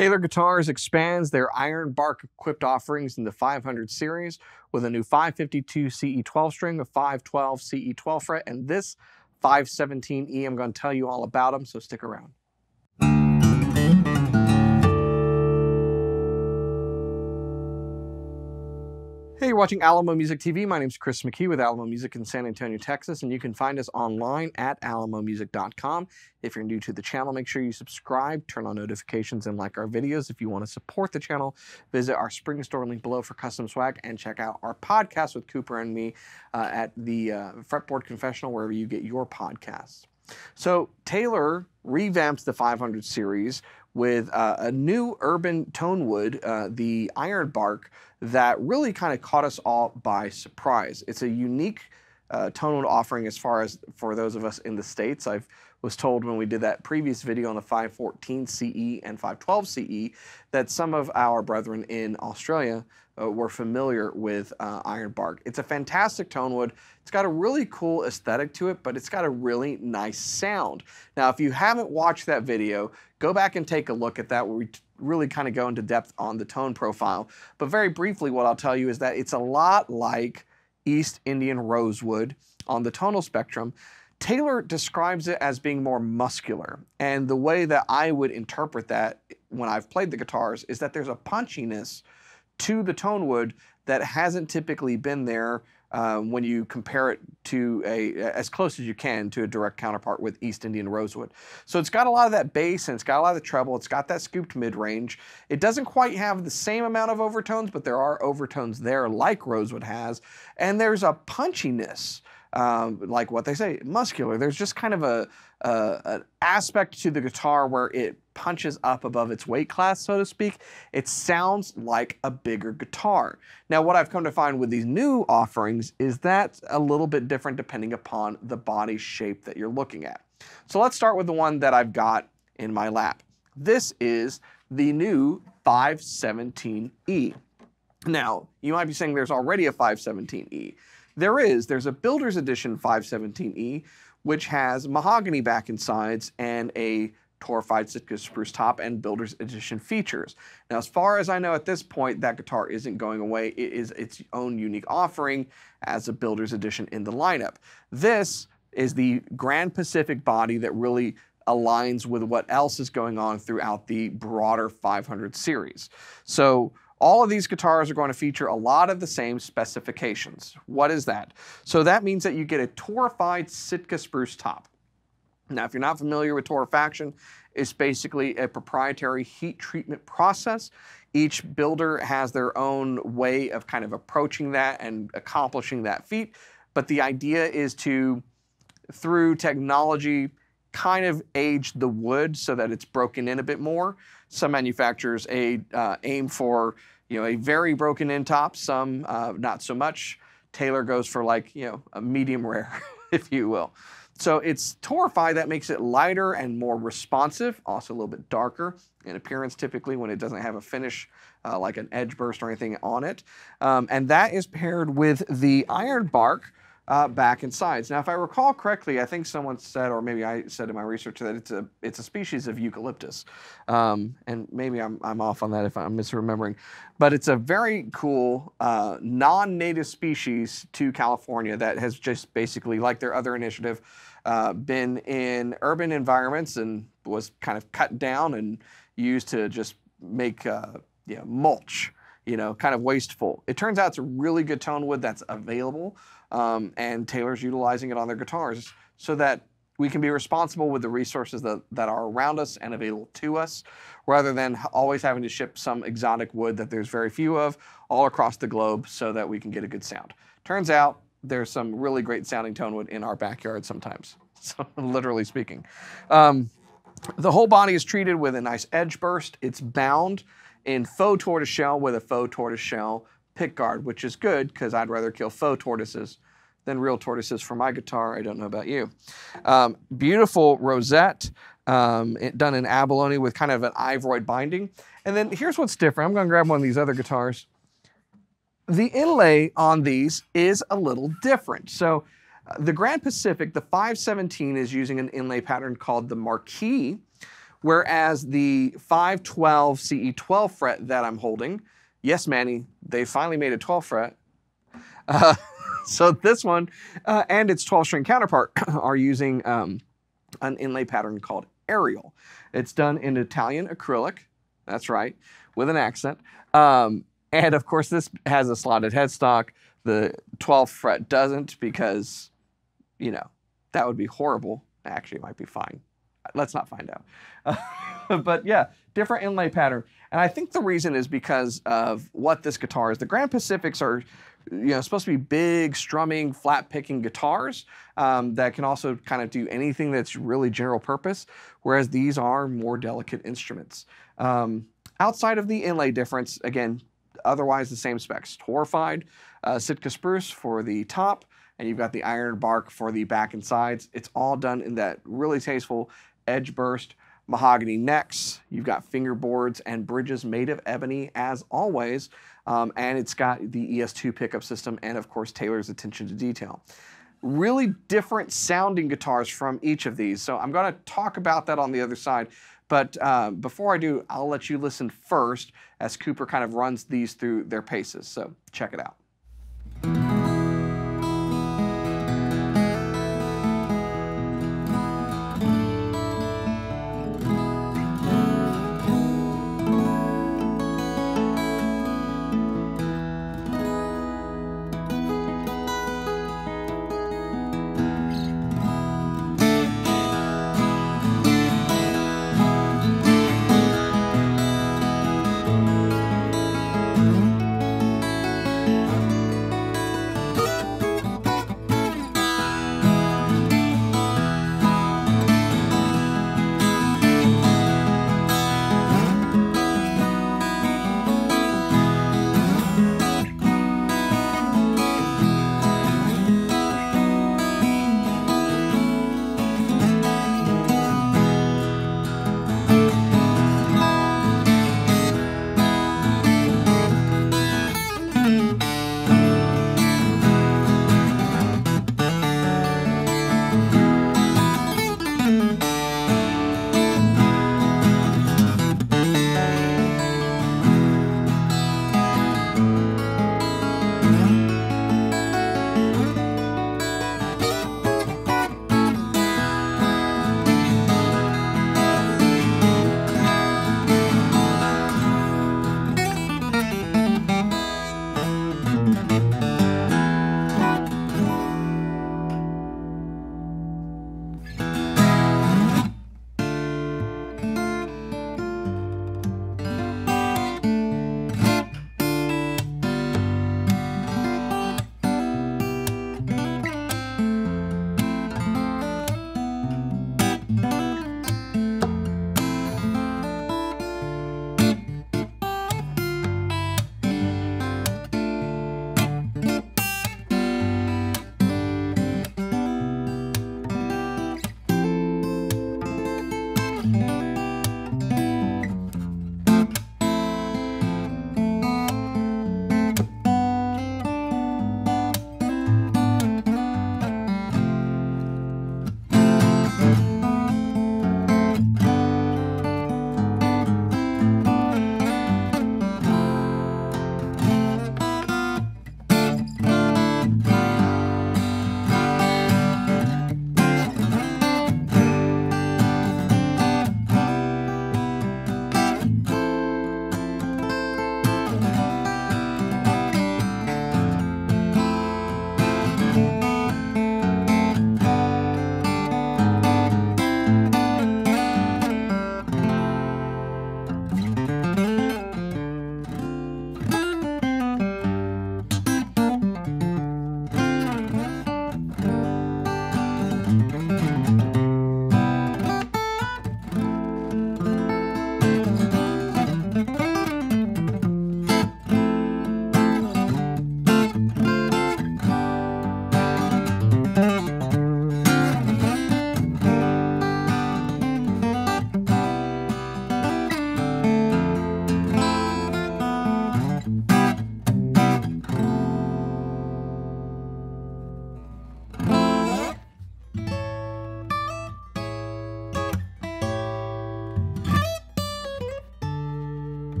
Taylor Guitars expands their Ironbark equipped offerings in the 500 series with a new 552 CE12 string, a 512 CE12 fret, and this 517E. I'm going to tell you all about them, so stick around. Hey, you're watching Alamo Music TV. My name is Chris McKee with Alamo Music in San Antonio, Texas, and you can find us online at alamomusic.com. If you're new to the channel, make sure you subscribe, turn on notifications, and like our videos. If you want to support the channel, visit our spring store link below for custom swag, and check out our podcast with Cooper and me at the Fretboard Confessional, wherever you get your podcasts. So Taylor revamped the 500 series with a new urban tonewood, the Ironbark, that really kind of caught us all by surprise. It's a unique tonewood offering as far as for those of us in the States. I was told when we did that previous video on the 514 CE and 512 CE that some of our brethren in Australia were familiar with Ironbark. It's a fantastic tonewood. It's got a really cool aesthetic to it, but it's got a really nice sound. Now, if you haven't watched that video, go back and take a look at that where we really kind of go into depth on the tone profile. But very briefly, what I'll tell you is that it's a lot like East Indian rosewood on the tonal spectrum. Taylor describes it as being more muscular, and the way that I would interpret that when I've played the guitars is that there's a punchiness to the tonewood that hasn't typically been there when you compare it to as close as you can to a direct counterpart with East Indian rosewood. So it's got a lot of that bass, and it's got a lot of the treble. It's got that scooped mid-range. It doesn't quite have the same amount of overtones, but there are overtones there like rosewood has, and there's a punchiness. Like what they say, muscular. There's just kind of an aspect to the guitar where it punches up above its weight class, so to speak. It sounds like a bigger guitar. Now, what I've come to find with these new offerings is that's a little bit different depending upon the body shape that you're looking at. So let's start with the one that I've got in my lap. This is the new 517E. Now, you might be saying there's already a 517E. There's a Builder's Edition 517E, which has mahogany back and sides and a torrefied Sitka spruce top and Builder's Edition features. Now, as far as I know at this point, that guitar isn't going away. It is its own unique offering as a Builder's Edition in the lineup. This is the Grand Pacific body that really aligns with what else is going on throughout the broader 500 series. So all of these guitars are going to feature a lot of the same specifications. What is that? So that means that you get a torrefied Sitka spruce top. Now, if you're not familiar with torrefaction, it's basically a proprietary heat treatment process. Each builder has their own way of kind of approaching that and accomplishing that feat. But the idea is to, through technology, kind of age the wood so that it's broken in a bit more. Some manufacturers aim for, a very broken in top, some not so much. Taylor goes for like, a medium rare, if you will. So it's torrefied, that makes it lighter and more responsive, also a little bit darker in appearance typically when it doesn't have a finish like an edge burst or anything on it. And that is paired with the Ironbark back and sides. Now, if I recall correctly, I think someone said, or maybe I said in my research, that it's a species of eucalyptus. And maybe I'm off on that if I'm misremembering. But it's a very cool non-native species to California that has just basically, like their other initiative, been in urban environments and was kind of cut down and used to just make mulch, kind of wasteful. It turns out it's a really good tone wood that's available. And Taylor's utilizing it on their guitars so that we can be responsible with the resources that are around us and available to us, rather than always having to ship some exotic wood that there's very few of all across the globe so that we can get a good sound. Turns out there's some really great sounding tone wood in our backyard sometimes, so literally speaking. The whole body is treated with a nice edge burst. It's bound in faux tortoiseshell with a faux tortoiseshell pickguard, which is good because I'd rather kill faux tortoises than real tortoises for my guitar. I don't know about you. Beautiful rosette, done in abalone with kind of an ivoroid binding. And then here's what's different. I'm going to grab one of these other guitars. The inlay on these is a little different. So the Grand Pacific, the 517, is using an inlay pattern called the Marquis, Whereas the 512 CE12 fret that I'm holding, yes, Manny, they finally made a 12 fret. So this one and its 12-string counterpart are using an inlay pattern called Ariel. It's done in Italian acrylic, that's right, with an accent. And of course, this has a slotted headstock. The 12th fret doesn't because, you know, that would be horrible. Actually, it might be fine. Let's not find out. But yeah, different inlay pattern. And I think the reason is because of what this guitar is. The Grand Pacifics are, you know, supposed to be big, strumming, flat-picking guitars that can also kind of do anything that's really general purpose, whereas these are more delicate instruments. Outside of the inlay difference, again, otherwise the same specs. Horrified, Sitka spruce for the top, and you've got the Ironbark for the back and sides. It's all done in that really tasteful edge burst mahogany necks. You've got fingerboards and bridges made of ebony as always, and it's got the ES2 pickup system and of course Taylor's attention to detail. Really different sounding guitars from each of these, so I'm going to talk about that on the other side. But before I do, I'll let you listen first as Cooper kind of runs these through their paces. So check it out.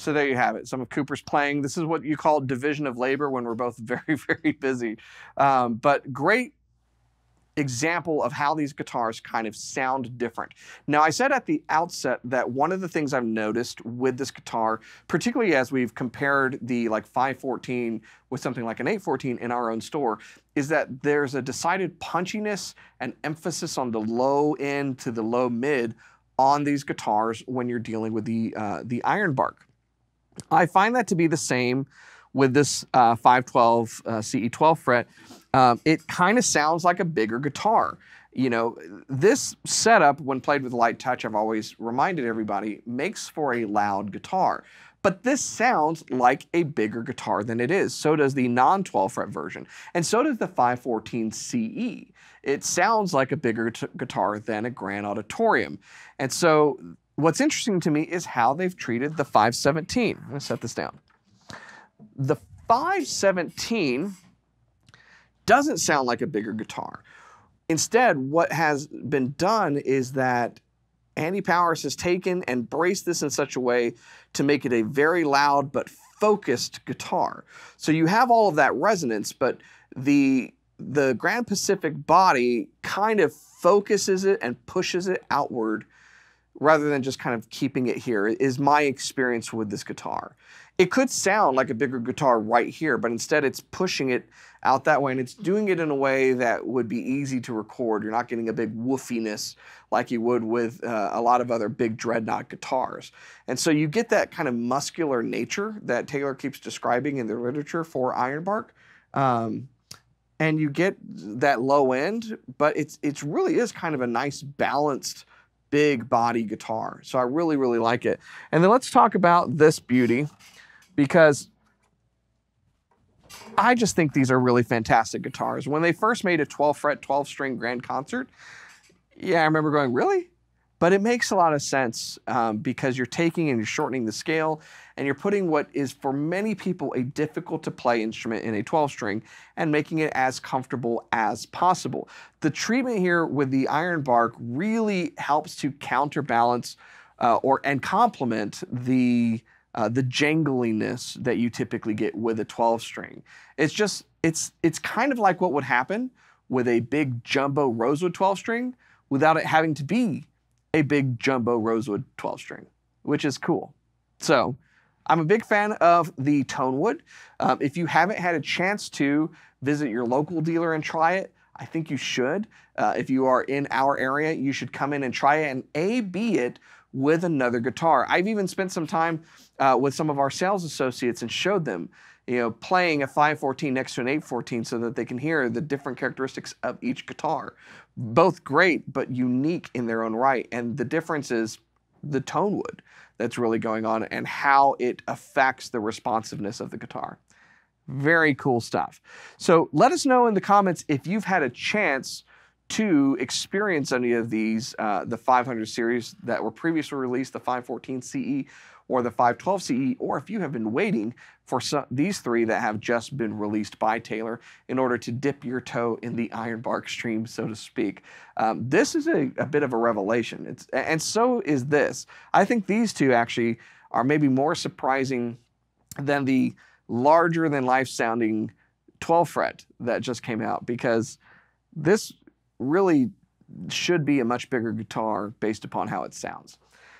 So there you have it. Some of Cooper's playing. This is what you call division of labor when we're both very, very busy. But great example of how these guitars kind of sound different. Now, I said at the outset that one of the things I've noticed with this guitar, particularly as we've compared the like 514 with something like an 814 in our own store, is that there's a decided punchiness and emphasis on the low end to the low mid on these guitars when you're dealing with the Ironbark. I find that to be the same with this 512 CE 12 fret. It kind of sounds like a bigger guitar. You know, this setup, when played with light touch, I've always reminded everybody, makes for a loud guitar. But this sounds like a bigger guitar than it is. So does the non-12 fret version. And so does the 514 CE. It sounds like a bigger guitar than a Grand Auditorium. And so what's interesting to me is how they've treated the 517. I'm going to set this down. The 517 doesn't sound like a bigger guitar. Instead, what has been done is that Andy Powers has taken and braced this in such a way to make it a very loud but focused guitar. So you have all of that resonance, but the Grand Pacific body kind of focuses it and pushes it outward rather than just kind of keeping it here, is my experience with this guitar. It could sound like a bigger guitar right here, but instead it's pushing it out that way, and it's doing it in a way that would be easy to record. You're not getting a big woofiness like you would with a lot of other big dreadnought guitars. And so you get that kind of muscular nature that Taylor keeps describing in the literature for Ironbark. And you get that low end, but it really is kind of a nice balanced big body guitar. So I really, really like it. And then let's talk about this beauty, because I just think these are really fantastic guitars. When they first made a 12 fret, 12 string grand concert, yeah, I remember going, really? But it makes a lot of sense because you're taking and you're shortening the scale and you're putting what is for many people a difficult to play instrument in a 12 string and making it as comfortable as possible. The treatment here with the Ironbark really helps to counterbalance and complement the jangliness that you typically get with a 12 string. It's just, it's kind of like what would happen with a big jumbo rosewood 12 string without it having to be a big jumbo rosewood 12 string, which is cool. So I'm a big fan of the Tonewood. If you haven't had a chance to visit your local dealer and try it, I think you should. If you are in our area, you should come in and try it and A/B it with another guitar. I've even spent some time with some of our sales associates and showed them, you know, playing a 514 next to an 814 so that they can hear the different characteristics of each guitar. Both great, but unique in their own right. And the difference is the Tonewood that's really going on and how it affects the responsiveness of the guitar. Very cool stuff. So let us know in the comments if you've had a chance to experience any of these, the 500 series that were previously released, the 514 CE or the 512 CE, or if you have been waiting for these three that have just been released by Taylor in order to dip your toe in the Ironbark stream, so to speak. This is a bit of a revelation, and so is this. I think these two actually are maybe more surprising than the larger than life sounding 12 fret that just came out, because this really should be a much bigger guitar based upon how it sounds.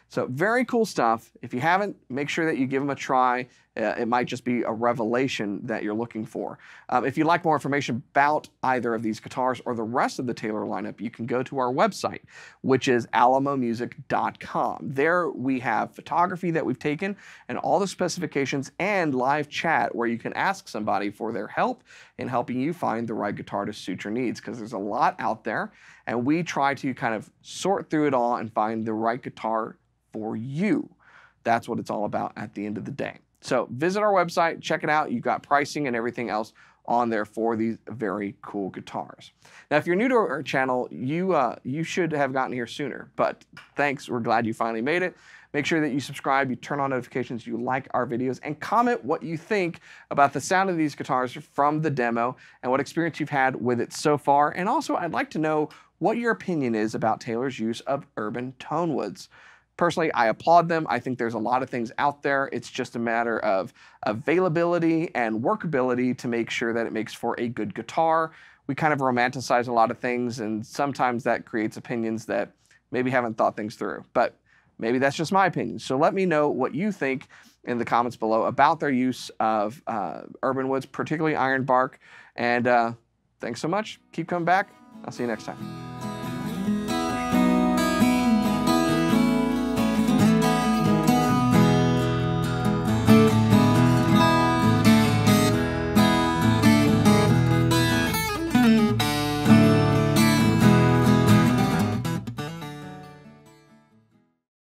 So very cool stuff. If you haven't, make sure that you give them a try. It might just be a revelation that you're looking for. If you'd like more information about either of these guitars or the rest of the Taylor lineup, you can go to our website, which is alamomusic.com. There we have photography that we've taken and all the specifications and live chat where you can ask somebody for their help in helping you find the right guitar to suit your needs, because there's a lot out there and we try to kind of sort through it all and find the right guitar for you. That's what it's all about at the end of the day. So visit our website, check it out. You've got pricing and everything else on there for these very cool guitars. Now, if you're new to our channel, you should have gotten here sooner, but thanks. We're glad you finally made it. Make sure that you subscribe, you turn on notifications, you like our videos, and comment what you think about the sound of these guitars from the demo and what experience you've had with it so far. And also, I'd like to know what your opinion is about Taylor's use of Urban Tonewoods. Personally, I applaud them. I think there's a lot of things out there. It's just a matter of availability and workability to make sure that it makes for a good guitar. We kind of romanticize a lot of things, and sometimes that creates opinions that maybe haven't thought things through. But maybe that's just my opinion. So let me know what you think in the comments below about their use of Urban Woods, particularly Ironbark. And thanks so much. Keep coming back. I'll see you next time.